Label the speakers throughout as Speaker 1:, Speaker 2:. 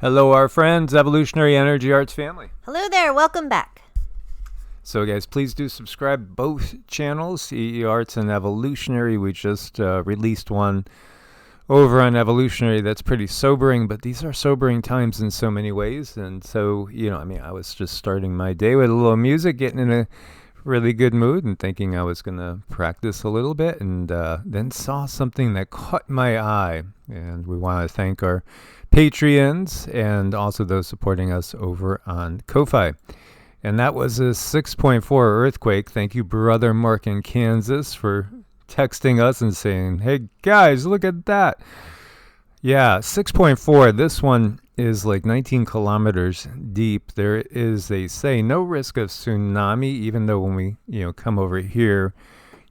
Speaker 1: Hello, our friends, Evolutionary Energy Arts family.
Speaker 2: Hello there, welcome back.
Speaker 1: So, guys, please do subscribe both channels, EEARTS and Evolutionary. We just released one over on Evolutionary that's pretty sobering, but these are sobering times in so many ways. And so, I was just starting my day with a little music, getting in a really good mood and thinking I was going to practice a little bit, and then saw something that caught my eye. And we want to thank our Patreons and also those supporting us over on Ko-Fi. And that was a 6.4 earthquake. Thank you, brother Mark in Kansas, for texting us and saying, hey, guys, look at that. Yeah, 6.4. This one is like 19 kilometers deep. There is, they say, no risk of tsunami, even though when we come over here,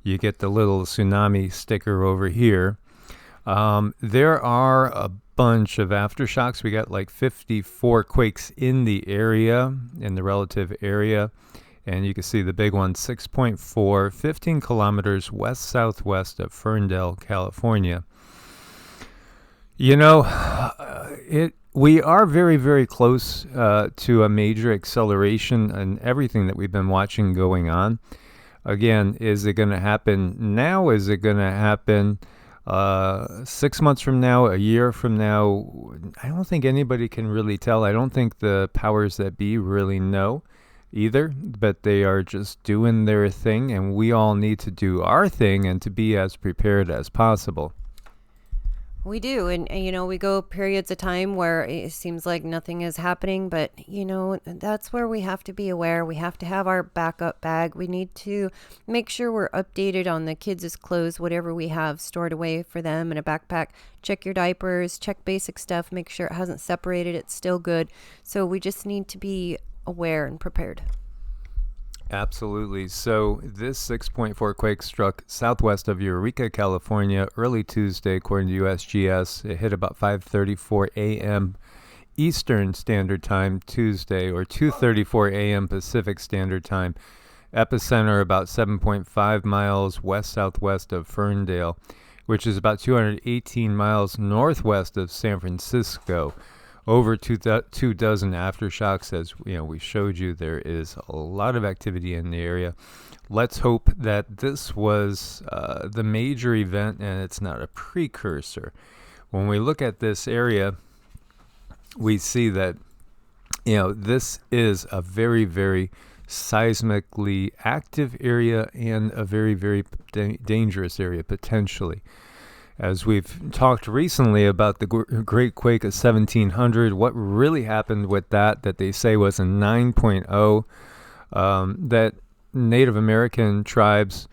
Speaker 1: you get the little tsunami sticker over here. There are a bunch of aftershocks. We got like 54 quakes in the area, in the relative area. And you can see the big one, 6.4, 15 kilometers west-southwest of Ferndale, California. We are very, very close to a major acceleration in everything that we've been watching going on. Again, is it going to happen now? Is it going to happen 6 months from now, a year from now? I don't think anybody can really tell. I don't think the powers that be really know either, but they are just doing their thing, and we all need to do our thing and to be as prepared as possible.
Speaker 2: We do, and we go periods of time where it seems like nothing is happening, but that's where we have to be aware. We have to have our backup bag. We need to make sure we're updated on the kids' clothes, whatever we have stored away for them in a backpack. Check your diapers, check basic stuff, make sure it hasn't separated, it's still good. So we just need to be aware and prepared.
Speaker 1: Absolutely. So this 6.4 quake struck southwest of Eureka, California, early Tuesday, according to USGS. It hit about 5:34 a.m. Eastern Standard Time Tuesday, or 2:34 a.m. Pacific Standard Time. Epicenter about 7.5 miles west-southwest of Ferndale, which is about 218 miles northwest of San Francisco. Over 2 dozen aftershocks, as we showed you. There is a lot of activity in the area. Let's hope that this was the major event and it's not a precursor. When we look at this area, we see that this is a very, very seismically active area and a very, very dangerous area potentially. As we've talked recently about the Great Quake of 1700, what really happened with that they say was a 9.0, that Native American tribes,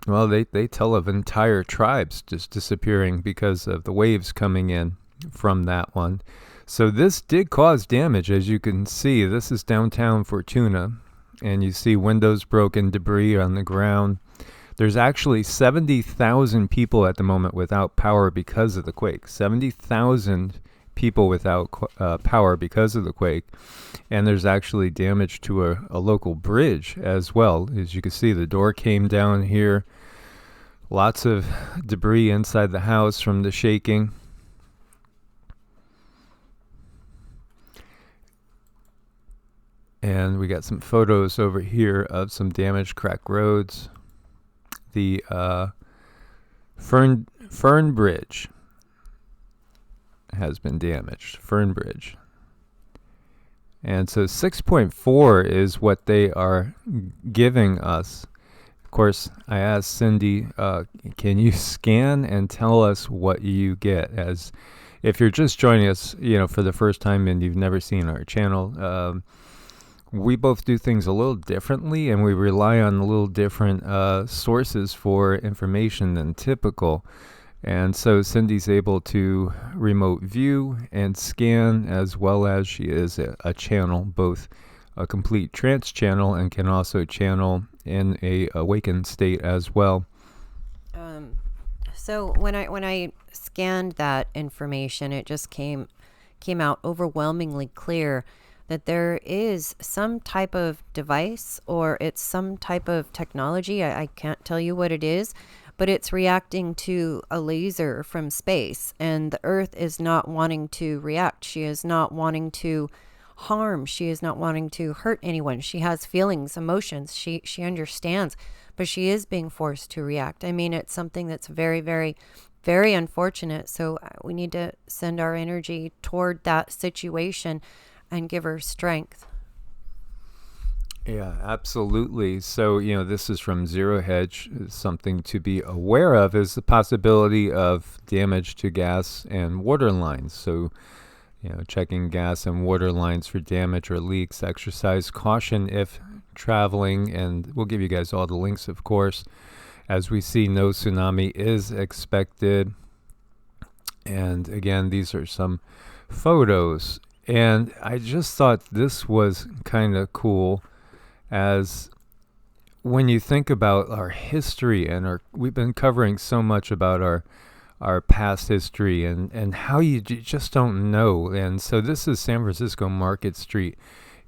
Speaker 1: well, they tell of entire tribes just disappearing because of the waves coming in from that one. So this did cause damage, as you can see. This is downtown Fortuna, and you see windows broken, debris on the ground. There's actually 70,000 people at the moment without power because of the quake. 70,000 people without power because of the quake. And there's actually damage to a local bridge as well. As you can see, the door came down here. Lots of debris inside the house from the shaking. And we got some photos over here of some damaged, cracked roads. The Fern Bridge has been damaged. Fern Bridge. And so 6.4 is what they are giving us. Of course, I asked Cindy, can you scan and tell us what you get? As if you're just joining us, for the first time and you've never seen our channel, we both do things a little differently, and we rely on a little different sources for information than typical. And so Cindy's able to remote view and scan, as well as she is a channel, both a complete trance channel and can also channel in a awakened state as well.
Speaker 2: So when I scanned that information, it just came out overwhelmingly clear that there is some type of device, or it's some type of technology. I can't tell you what it is, but it's reacting to a laser from space, and the Earth is not wanting to react. She is not wanting to harm. She is not wanting to hurt anyone. She has feelings, emotions. She understands, but she is being forced to react. I mean, it's something that's very, very, very unfortunate. So we need to send our energy toward that situation and give her strength.
Speaker 1: Yeah, absolutely. So, this is from Zero Hedge. Something to be aware of is the possibility of damage to gas and water lines. So, checking gas and water lines for damage or leaks. Exercise caution if traveling, and we'll give you guys all the links, of course. As we see, no tsunami is expected. And again, these are some photos. And I just thought this was kind of cool, as when you think about our history and we've been covering so much about our past history and how you just don't know. And so this is San Francisco Market Street,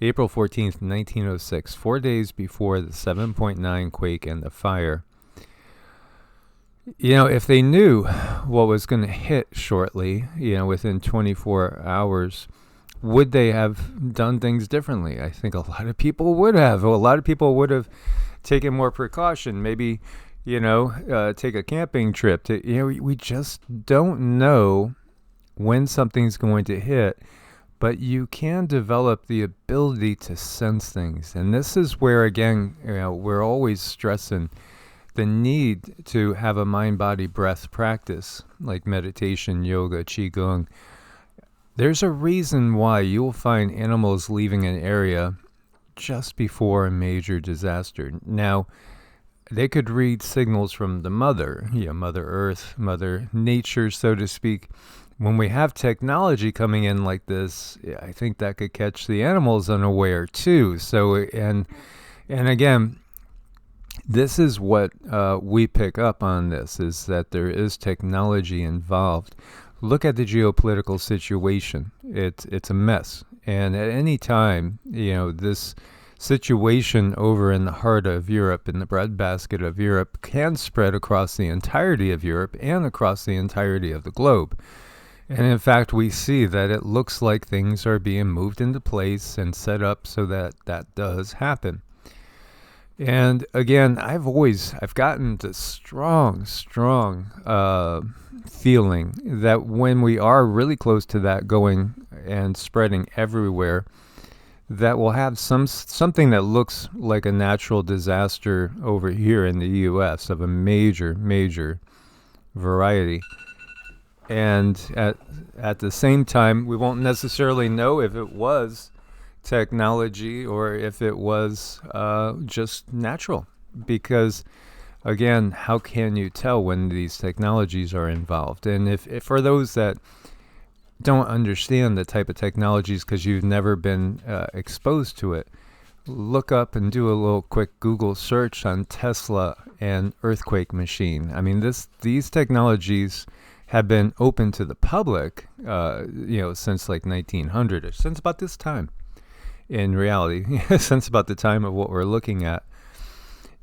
Speaker 1: April 14th, 1906, 4 days before the 7.9 quake and the fire. If they knew what was going to hit shortly, within 24 hours, would they have done things differently? I think a lot of people would have. A lot of people would have taken more precaution. Maybe, take a camping trip. We just don't know when something's going to hit, but you can develop the ability to sense things. And this is where, again, we're always stressing the need to have a mind-body breath practice, like meditation, yoga, qigong. There's a reason why you'll find animals leaving an area just before a major disaster. Now, they could read signals from the mother, Mother Earth, Mother Nature, so to speak. When we have technology coming in like this, I think that could catch the animals unaware too. So, and again, this is what we pick up on this, is that there is technology involved. Look at the geopolitical situation. It's a mess. And at any time, this situation over in the heart of Europe, in the breadbasket of Europe, can spread across the entirety of Europe and across the entirety of the globe. And in fact, we see that it looks like things are being moved into place and set up so that that does happen. And again, I've gotten this strong feeling that when we are really close to that going and spreading everywhere, that we'll have something that looks like a natural disaster over here in the U.S. of a major variety. And at the same time, we won't necessarily know if it was technology or if it was just natural, because again, how can you tell when these technologies are involved? And if for those that don't understand the type of technologies because you've never been exposed to it, look up and do a little quick Google search on Tesla and earthquake machine. I mean, these technologies have been open to the public since like 1900 or since about this time. In reality, since about the time of what we're looking at.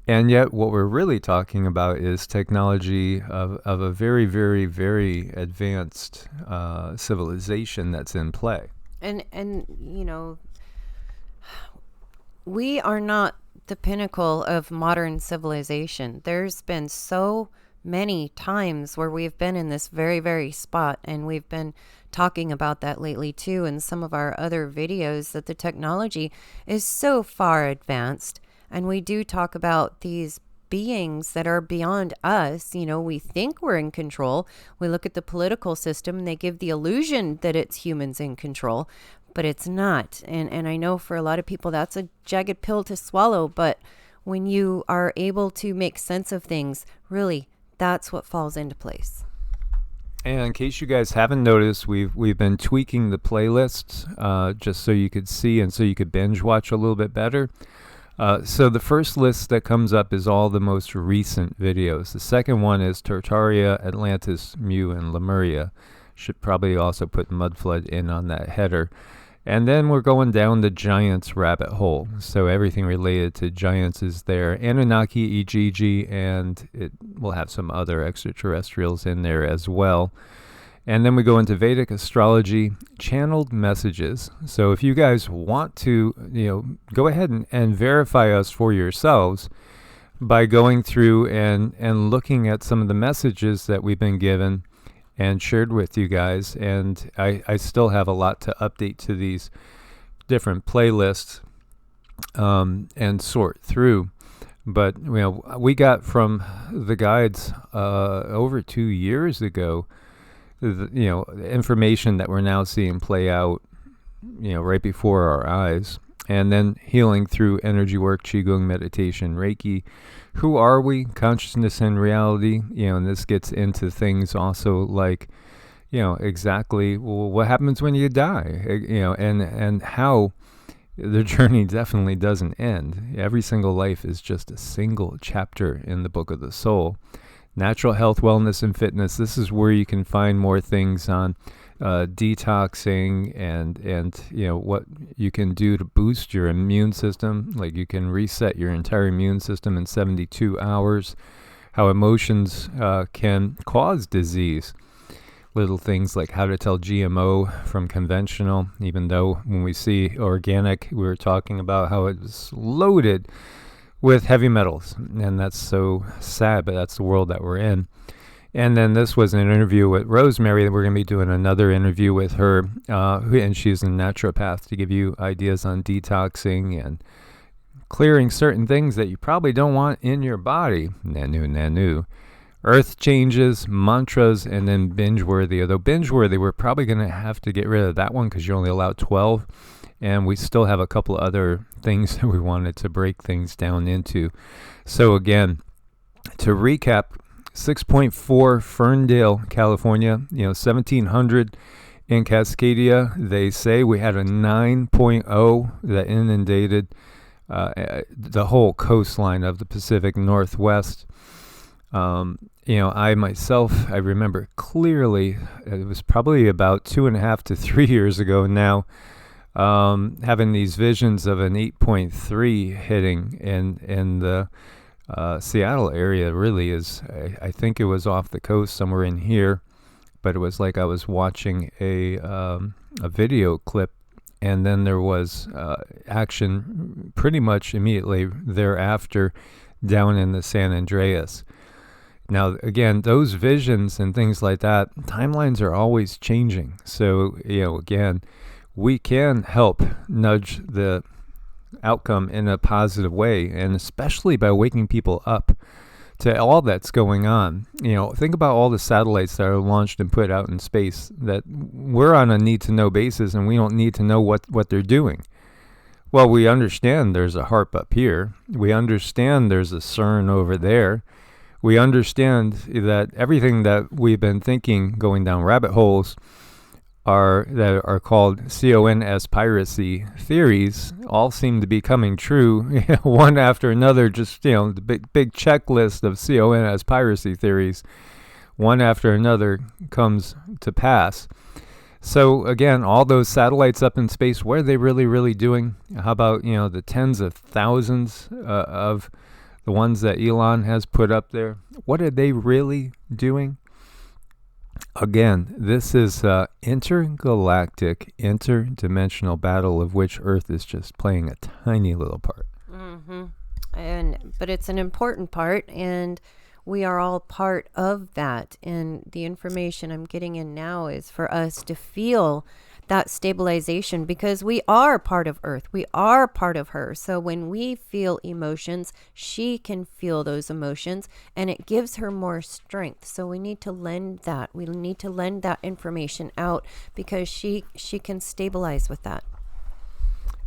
Speaker 1: And yet what we're really talking about is technology of a very, very, very advanced civilization that's in play.
Speaker 2: And we are not the pinnacle of modern civilization. There's been so many times where we've been in this very, very spot, and we've been talking about that lately too in some of our other videos, that the technology is so far advanced, and we do talk about these beings that are beyond us. We think we're in control. We look at the political system and they give the illusion that it's humans in control, but it's not. And I know for a lot of people that's a jagged pill to swallow, but when you are able to make sense of things, really, that's what falls into place.
Speaker 1: And in case you guys haven't noticed, we've been tweaking the playlists just so you could see and so you could binge watch a little bit better. So the first list that comes up is all the most recent videos. The second one is Tartaria, Atlantis, Mu, and Lemuria. Should probably also put Mudflood in on that header. And then we're going down the giants rabbit hole. So everything related to giants is there. Anunnaki, Ijiji, and it will have some other extraterrestrials in there as well. And then we go into Vedic astrology, channeled messages. So if you guys want to, go ahead and verify us for yourselves by going through and looking at some of the messages that we've been given and shared with you guys. And I still have a lot to update to these different playlists and sort through. But, we got from the guides over 2 years ago, information that we're now seeing play out, right before our eyes. And then healing through energy work, Qigong, meditation, Reiki. Who are we? Consciousness and reality. And this gets into things also like, exactly what happens when you die, and how the journey definitely doesn't end. Every single life is just a single chapter in the book of the soul. Natural health, wellness, and fitness. This is where you can find more things on detoxing and what you can do to boost your immune system. Like you can reset your entire immune system in 72 hours. How emotions can cause disease. Little things like how to tell GMO from conventional, even though when we see organic, we were talking about how it's loaded with heavy metals, and that's so sad, but that's the world that we're in. And then this was an interview with Rosemary. We're going to be doing another interview with her, and she's a naturopath, to give you ideas on detoxing and clearing certain things that you probably don't want in your body. Nanu. Earth changes, mantras, and then binge-worthy. Although binge-worthy, we're probably going to have to get rid of that one because you're only allowed 12. And we still have a couple other things that we wanted to break things down into. So again, to recap, 6.4 Ferndale, California, 1700 in Cascadia. They say we had a 9.0 that inundated the whole coastline of the Pacific Northwest. I myself, I remember clearly, it was probably about 2.5 to 3 years ago now, having these visions of an 8.3 hitting in the Seattle area. Really is, I think it was off the coast somewhere in here, but it was like I was watching a video clip, and then there was action pretty much immediately thereafter down in the San Andreas. Now, again, those visions and things like that, timelines are always changing. So, again, we can help nudge the outcome in a positive way, and especially by waking people up to all that's going on. Think about all the satellites that are launched and put out in space that we're on a need-to-know basis, and we don't need to know what they're doing. Well, we understand there's a HARP up here. We understand there's a CERN over there. We understand that everything that we've been thinking going down rabbit holes that are called CONS piracy theories all seem to be coming true, one after another. Just the big checklist of CONS piracy theories, one after another comes to pass. So again, all those satellites up in space, what are they really doing? How about the tens of thousands of the ones that Elon has put up there? What are they really doing? Again, this is an intergalactic, interdimensional battle of which Earth is just playing a tiny little part.
Speaker 2: Mm-hmm. But it's an important part, and we are all part of that. And the information I'm getting in now is for us to feel that stabilization, because we are part of Earth. We are part of her. So when we feel emotions, she can feel those emotions, and it gives her more strength. So we need to lend that. We need to lend that information out, because she can stabilize with that.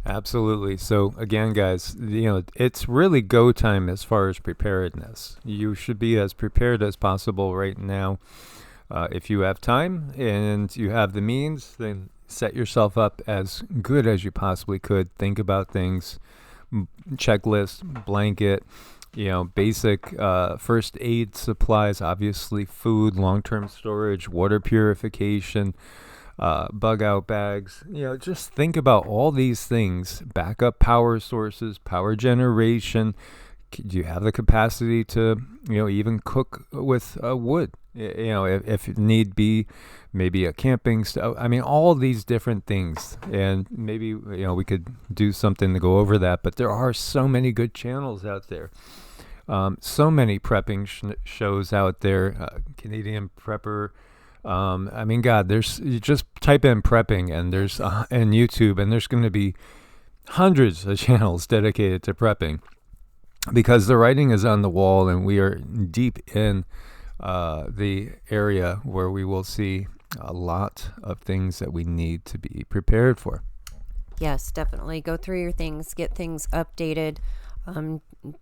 Speaker 1: Absolutely. So again, guys, it's really go time as far as preparedness. You should be as prepared as possible right now. If you have time and you have the means, then set yourself up as good as you possibly could. Think about things, checklist, blanket, basic first aid supplies, obviously food, long-term storage, water purification, bug out bags. Just think about all these things: backup power sources, power generation. Do you have the capacity to, even cook with wood? If need be, maybe a camping stove. I mean, all these different things, and maybe we could do something to go over that. But there are so many good channels out there. So many prepping shows out there. Canadian Prepper. I mean, God, you just type in prepping, and there's and YouTube, and there's going to be hundreds of channels dedicated to prepping, because the writing is on the wall, and we are deep in the area where we will see a lot of things that we need to be prepared for.
Speaker 2: Yes, definitely. Go through your things, get things updated,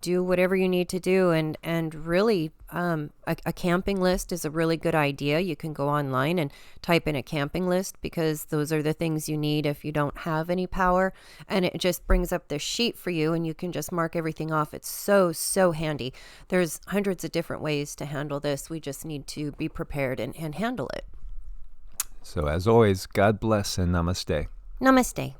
Speaker 2: do whatever you need to do. And really, a camping list is a really good idea. You can go online and type in a camping list, because those are the things you need if you don't have any power. And it just brings up the sheet for you, and you can just mark everything off. It's so handy. There's hundreds of different ways to handle this. We just need to be prepared and handle it.
Speaker 1: So as always, God bless and namaste.
Speaker 2: Namaste.